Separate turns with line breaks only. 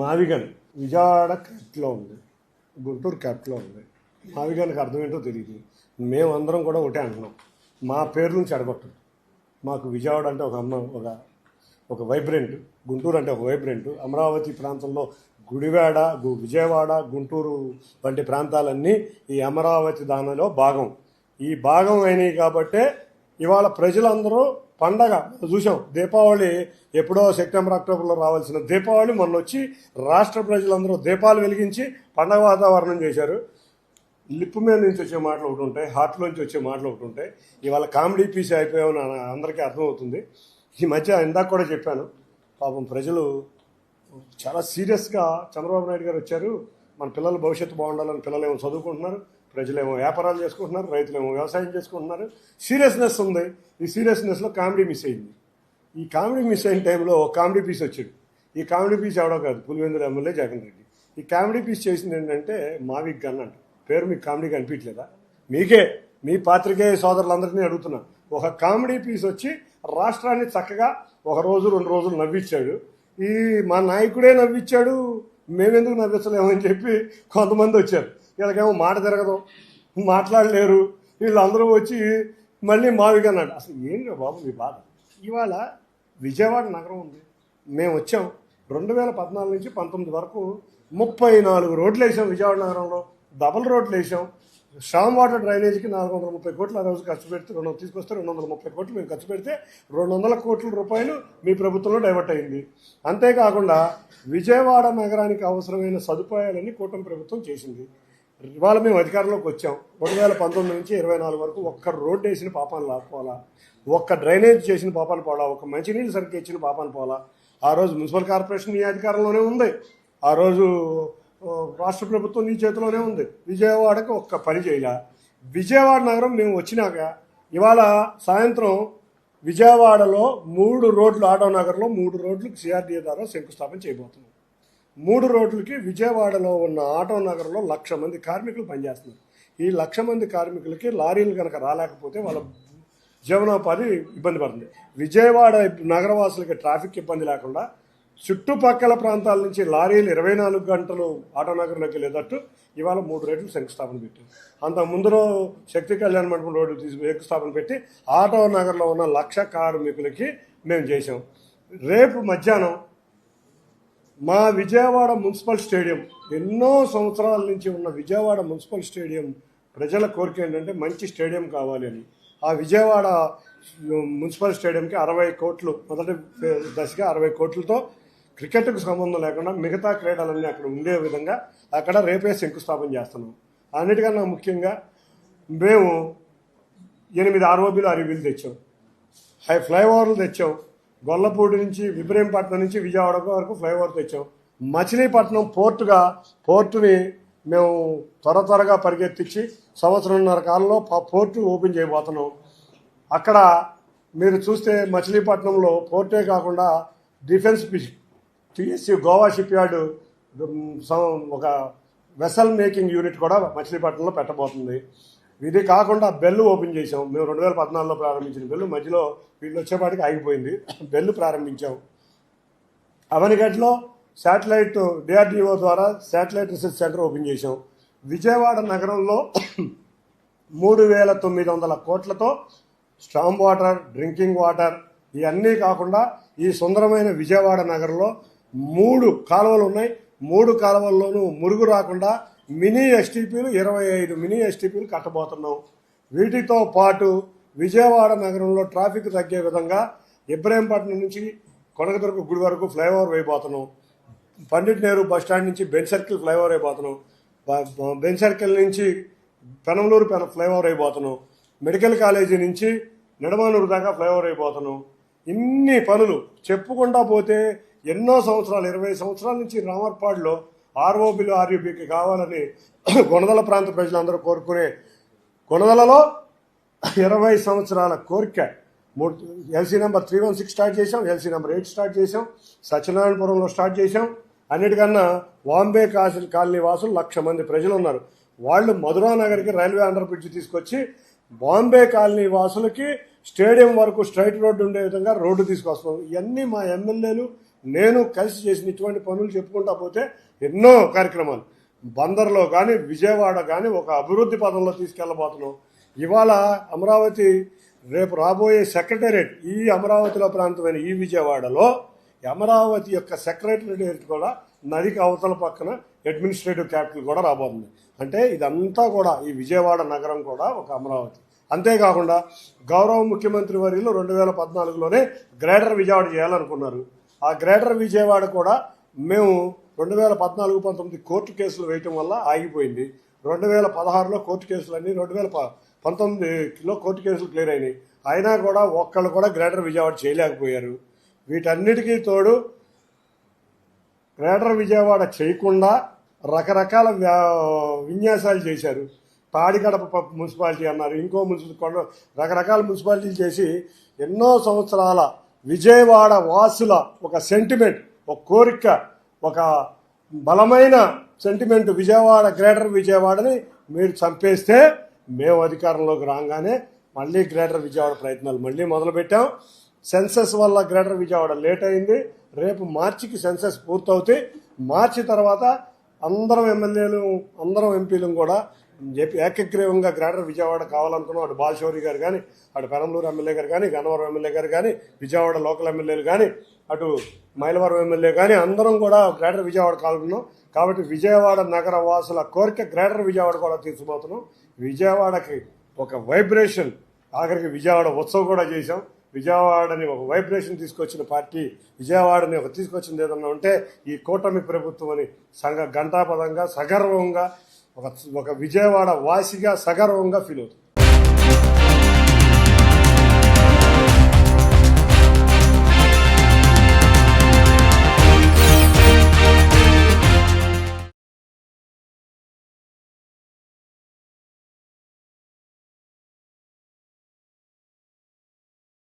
మావిగన్ విజయవాడ క్యాప్లో ఉంది, గుంటూరు క్యాప్లో ఉంది. మావిగన్కి అర్థం ఏంటో తెలియదు. మేమందరం కూడా ఒకటే అంటున్నాం, మా పేర్ల నుంచి అడగొట్టు. మాకు విజయవాడ అంటే ఒక వైబ్రెంట్, గుంటూరు అంటే ఒక వైబ్రెంట్. అమరావతి ప్రాంతంలో గుడివాడ, విజయవాడ, గుంటూరు వంటి ప్రాంతాలన్నీ ఈ అమరావతి దానిలో భాగం. ఈ భాగం అయినాయి కాబట్టే ఇవాళ ప్రజలందరూ పండగ చూసాం. దీపావళి ఎప్పుడో సెప్టెంబర్ అక్టోబర్లో రావాల్సిన దీపావళి మొన్న వచ్చి రాష్ట్ర ప్రజలందరూ దీపాలు వెలిగించి పండగ వాతావరణం చేశారు. లిప్ మీద నుంచి వచ్చే మాటలు ఒకటి ఉంటాయి, హార్ట్లోంచి వచ్చే మాటలు ఒకటి ఉంటాయి. ఇవాళ కామెడీ పీస్ అయిపోయామని అందరికీ అర్థమవుతుంది. ఈ మధ్య ఇందాక కూడా చెప్పాను, పాపం ప్రజలు చాలా సీరియస్గా చంద్రబాబు నాయుడు గారు వచ్చారు, మన పిల్లల భవిష్యత్తు బాగుండాలని. పిల్లలేమో చదువుకుంటున్నారు, ప్రజలేమో వ్యాపారాలు చేసుకుంటున్నారు, రైతులేమో వ్యవసాయం చేసుకుంటున్నారు. సీరియస్నెస్ ఉంది. ఈ సీరియస్నెస్లో కామెడీ మిస్ అయింది. ఈ కామెడీ మిస్ అయిన టైంలో కామెడీ పీస్ వచ్చాడు. ఈ కామెడీ పీస్ ఎవడో కాదు, పులివెందుల ఎమ్మెల్యే జగన్ రెడ్డి. ఈ కామెడీ పీస్ చేసింది ఏంటంటే మావిక్ గన్ అంట. పేరు మీకు కామెడీగా అనిపించలేదా? మీకే, మీ పాత్రికేయ సోదరులందరినీ అడుగుతున్నా. ఒక కామెడీ పీస్ వచ్చి రాష్ట్రాన్ని చక్కగా ఒక రోజు 2 రోజులు నవ్వించాడు. ఈ మా నాయకుడే నవ్వించాడు, మేమెందుకు నవ్వించలేమని చెప్పి కొంతమంది వచ్చారు. వీళ్ళకేమో మాట తిరగదు, మాట్లాడలేరు. వీళ్ళందరూ వచ్చి మళ్ళీ మావిగా అన్నాడు. అసలు ఏంటి బాబు మీ బాధ? ఇవాళ విజయవాడ నగరం ఉంది, మేము వచ్చాం 2014 నుంచి 19 వరకు 34 రోడ్లు వేసాం విజయవాడ నగరంలో. డబుల్ రోడ్లు వేసాం. స్టామ్ వాటర్ డ్రైనేజీకి 430 కోట్లు ఆ రోజు ఖర్చు పెడితే, తీసుకొస్తే 230 కోట్లు మేము ఖర్చు పెడితే 200 కోట్ల రూపాయలు మీ ప్రభుత్వంలో డైవర్ట్ అయింది. అంతేకాకుండా విజయవాడ నగరానికి అవసరమైన సదుపాయాలన్నీ కూటమి ప్రభుత్వం చేసింది. ఇవాళ మేము అధికారంలోకి వచ్చాం. 2019 నుంచి 24 వరకు ఒక్క రోడ్డు వేసిన పాపాన్ని లాక్కోవాలా, ఒక్క డ్రైనేజ్ చేసిన పాపాన్ని పోలా, ఒక మంచినీళ్ళు సరిగ్గా ఇచ్చిన పాపాన్ని పోలా. ఆ రోజు మున్సిపల్ కార్పొరేషన్ నీ అధికారంలోనే ఉంది, ఆ రోజు రాష్ట్ర ప్రభుత్వం నీ చేతిలోనే ఉంది. విజయవాడకి ఒక్క పని చేయాల. విజయవాడ నగరం మేము వచ్చినాక ఇవాళ సాయంత్రం విజయవాడలో 3 రోడ్లు, ఆటో నగర్లో 3 రోడ్లకు సిఆర్డీఏ ద్వారా శంకుస్థాపన చేయబోతున్నాం. 3 రోడ్లకి విజయవాడలో ఉన్న ఆటో నగర్లో 1,00,000 మంది కార్మికులు పనిచేస్తున్నారు. ఈ 1,00,000 మంది కార్మికులకి లారీలు కనుక రాలేకపోతే వాళ్ళ జీవనోపాధి ఇబ్బంది పడుతుంది. విజయవాడ నగరవాసులకి ట్రాఫిక్ ఇబ్బంది లేకుండా చుట్టుపక్కల ప్రాంతాల నుంచి లారీలు 24 గంటలు ఆటో నగర్లోకి వెళ్ళేటట్టు ఇవాళ 3 రోడ్లు శంకుస్థాపన పెట్టాం. అంత ముందులో శక్తి కళ్యాణ మండపం రోడ్డు శంకుస్థాపన పెట్టి ఆటో నగర్లో ఉన్న 1,00,000 కార్మికులకి మేము చేసాం. రేపు మధ్యాహ్నం మా విజయవాడ మున్సిపల్ స్టేడియం, ఎన్నో సంవత్సరాల నుంచి ఉన్న విజయవాడ మున్సిపల్ స్టేడియం ప్రజల కోరిక ఏంటంటే మంచి స్టేడియం కావాలి అని. ఆ విజయవాడ మున్సిపల్ స్టేడియంకి 60 కోట్లు, మొదటి దశగా 60 కోట్లతో క్రికెట్కు సంబంధం లేకుండా మిగతా క్రీడలన్నీ అక్కడ ఉండే విధంగా అక్కడ రేపే శంకుస్థాపన చేస్తున్నాం. అన్నిటికన్నా ముఖ్యంగా మేము 8 ఆర్ఓబీలు అరిబీలు తెచ్చాం, ఫ్లైఓవర్లు తెచ్చాం. గొల్లపూడి నుంచి ఇబ్రహీంపట్నం నుంచి విజయవాడ వరకు ఫ్లైఓవర్ తెచ్చాం. మచిలీపట్నం పోర్టుని మేము త్వరగా పరిగెత్తించి 1.5 కాలంలో పోర్టు ఓపెన్ చేయబోతున్నాం. అక్కడ మీరు చూస్తే మచిలీపట్నంలో పోర్టే కాకుండా defence TSC Goa ship yard ఒక వెసల్ మేకింగ్ యూనిట్ కూడా మచిలీపట్నంలో పెట్టబోతుంది. ఇది కాకుండా బెల్లు ఓపెన్ చేసాం. మేము 2014లో ప్రారంభించిన బెల్లు మధ్యలో వీళ్ళు వచ్చేపాటికి ఆగిపోయింది. బెల్లు ప్రారంభించాం. అవనిగడ్లో శాటిలైట్ డిఆర్డిఓ ద్వారా శాటిలైట్ రీసెర్చ్ సెంటర్ ఓపెన్ చేసాం. విజయవాడ నగరంలో 3,900 కోట్లతో స్టామ్ వాటర్, డ్రింకింగ్ వాటర్ ఇవన్నీ కాకుండా ఈ సుందరమైన విజయవాడ నగరంలో 3 కాలువలు ఉన్నాయి. 3 కాలువల్లోనూ మురుగు రాకుండా మినీ ఎస్టీపీలు 25 మినీ ఎస్టీపీలు కట్టబోతున్నాం. వీటితో పాటు విజయవాడ నగరంలో ట్రాఫిక్ తగ్గే విధంగా ఇబ్రహీంపట్నం నుంచి కొనకదుర్గ గుడి వరకు ఫ్లైఓవర్ వేయబోతున్నాం. పండిట్ నెహ్రూ బస్టాండ్ నుంచి బెంచ్ సర్కిల్ ఫ్లైఓవర్ అయిపోతున్నాం. బెంచ్ సర్కిల్ నుంచి పెనంలూరు ఫ్లైఓవర్ అయిపోతున్నాం. మెడికల్ కాలేజీ నుంచి నిడమానూరు దాకా ఫ్లైఓవర్ అయిపోతున్నాం. ఇన్ని పనులు చెప్పుకుంటా పోతే ఎన్నో సంవత్సరాలు, 20 సంవత్సరాల నుంచి రామర్పాడులో ఆర్ఓబీలు ఆర్యూబీకి కావాలని కొనదల ప్రాంత ప్రజలందరూ కోరుకునే కొనదలలో 20 సంవత్సరాల కోరిక. ఎల్సీ నెంబర్ 316 స్టార్ట్ చేసాం, ఎల్సీ నెంబర్ 8 స్టార్ట్ చేసాం, సత్యనారాయణపురంలో స్టార్ట్ చేసాం. అన్నిటికన్నా బాంబే కాలనీ వాసులు 1,00,000 మంది ప్రజలు ఉన్నారు. వాళ్ళు మధురా నగర్కి రైల్వే అండర్ బ్రిడ్జ్ తీసుకొచ్చి బాంబే కాలనీ వాసులకి స్టేడియం వరకు స్ట్రైట్ రోడ్డు ఉండే విధంగా రోడ్డు తీసుకొస్తున్నాం. ఇవన్నీ మా ఎమ్మెల్యేలు, నేను కలిసి చేసిన ఇటువంటి పనులు చెప్పుకుంటా పోతే ఎన్నో కార్యక్రమాలు బందర్లో కానీ విజయవాడ కానీ ఒక అభివృద్ధి పదంలో తీసుకెళ్లబోతున్నాం. ఇవాళ అమరావతి రేపు రాబోయే సెక్రటేరియట్ ఈ అమరావతిలో ప్రాంతమైన ఈ విజయవాడలో అమరావతి యొక్క సెక్రటేరియట్ కూడా నదికి అవతల పక్కన అడ్మినిస్ట్రేటివ్ క్యాపిటల్ కూడా రాబోతుంది. అంటే ఇదంతా కూడా ఈ విజయవాడ నగరం కూడా ఒక అమరావతి. అంతేకాకుండా గౌరవ ముఖ్యమంత్రి వర్యులు 2014లోనే గ్రేటర్ విజయవాడ చేయాలనుకున్నారు. ఆ గ్రేటర్ విజయవాడ కూడా మేము 2014-19 కోర్టు కేసులు వేయటం వల్ల ఆగిపోయింది. 2016లో కోర్టు కేసులన్నీ 2019లో కోర్టు కేసులు క్లియర్ అయినాయి. అయినా కూడా ఒక్కళ్ళు కూడా గ్రేటర్ విజయవాడ చేయలేకపోయారు. వీటన్నిటికీ తోడు గ్రేటర్ విజయవాడ చేయకుండా రకరకాల విన్యాసాలు చేశారు. తాడికడప మున్సిపాలిటీ అన్నారు, ఇంకో రకరకాల మున్సిపాలిటీలు చేసి ఎన్నో సంవత్సరాల విజయవాడ వాసుల ఒక సెంటిమెంట్, ఒక కోరిక, ఒక బలమైన సెంటిమెంట్ విజయవాడ గ్రేటర్ విజయవాడని మీరు చంపేస్తే మేము అధికారంలోకి రాగానే మళ్ళీ గ్రేటర్ విజయవాడ ప్రయత్నాలు మళ్ళీ మొదలుపెట్టాం. సెన్సస్ వల్ల గ్రేటర్ విజయవాడ లేట్ అయింది. రేపు మార్చికి సెన్సస్ పూర్తవుతాయి. మార్చి తర్వాత అందరం ఎమ్మెల్యేలు అందరం ఎంపీలు కూడా ఏకగ్రీవంగా గ్రేటర్ విజయవాడ కావాలనుకున్నాం. అటు బాలశౌరి గారు కానీ, అటు పెరంబలూరు ఎమ్మెల్యే గారు కానీ, గన్నవరం ఎమ్మెల్యే గారు కానీ, విజయవాడ లోకల్ ఎమ్మెల్యేలు కానీ, అటు మైలవరం ఎమ్మెల్యే కానీ అందరం కూడా గ్రేటర్ విజయవాడ కావాలనుకున్నాం. కాబట్టి విజయవాడ నగర వాసుల కోరిక గ్రేటర్ విజయవాడ కూడా తీర్చిపోతున్నాం. విజయవాడకి ఒక వైబ్రేషన్, ఆఖరికి విజయవాడ ఉత్సవం కూడా చేశాం. విజయవాడని ఒక వైబ్రేషన్ తీసుకొచ్చిన పార్టీ, విజయవాడని ఒక తీసుకొచ్చింది ఏదన్నా ఉంటే ఈ కూటమి ప్రభుత్వం అని ఘంటాపదంగా సగర్వంగా ఒక విజయవాడ వాసిగా సగర్వంగా ఫీల్ అవుతుంది.